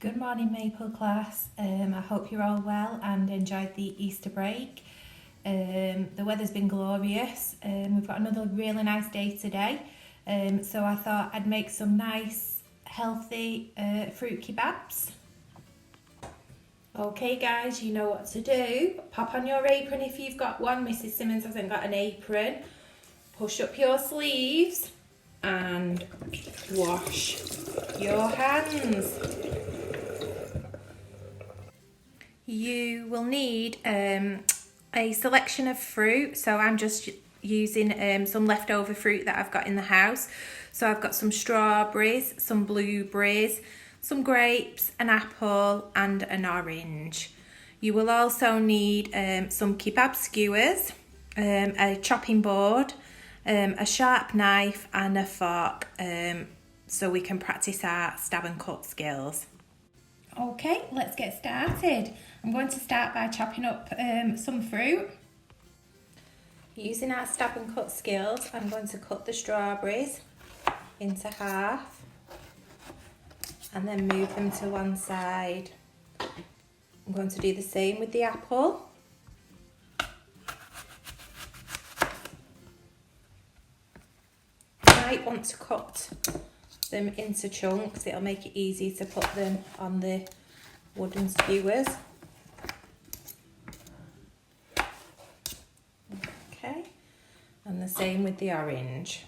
Good morning, Maple class. I hope you're all well and enjoyed the Easter break. The weather's been glorious. We've got another really nice day today. So I thought I'd make some nice, healthy fruit kebabs. Okay guys, you know what to do. Pop on your apron if you've got one. Mrs Simmons hasn't got an apron. Push up your sleeves and wash your hands. You will need a selection of fruit, so I'm just using some leftover fruit that I've got in the house. So I've got some strawberries, some blueberries, some grapes, an apple and an orange. You will also need some kebab skewers, a chopping board, a sharp knife and a fork, so we can practice our stab and cut skills. Okay, let's get started. I'm going to start by chopping up some fruit. Using our stab and cut skills, I'm going to cut the strawberries into half and then move them to one side. I'm going to do the same with the apple. You might want to cut them into chunks, it'll make it easy to put them on the wooden skewers. Okay, and the same with the orange.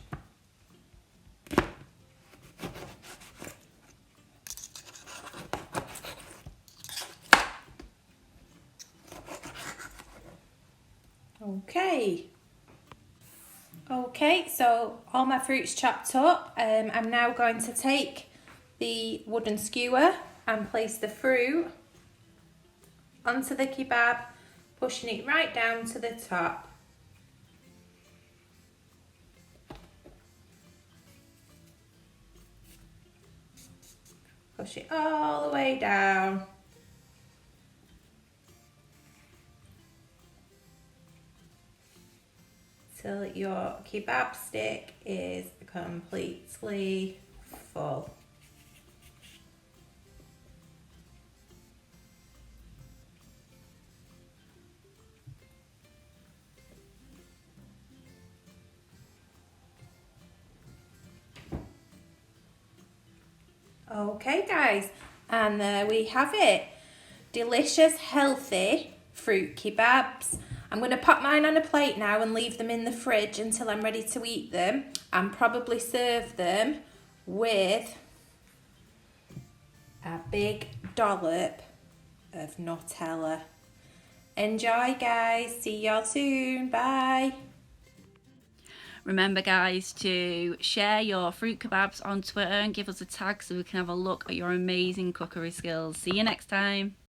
Okay, so all my fruit's chopped up. I'm now going to take the wooden skewer and place the fruit onto the kebab, pushing it right down to the top. Push it all the way down. Till your kebab stick is completely full. Okay guys, and there we have it. Delicious, healthy fruit kebabs. I'm going to pop mine on a plate now and leave them in the fridge until I'm ready to eat them, and probably serve them with a big dollop of Nutella. Enjoy guys, see y'all soon, bye. Remember guys to share your fruit kebabs on Twitter and give us a tag so we can have a look at your amazing cookery skills. See you next time.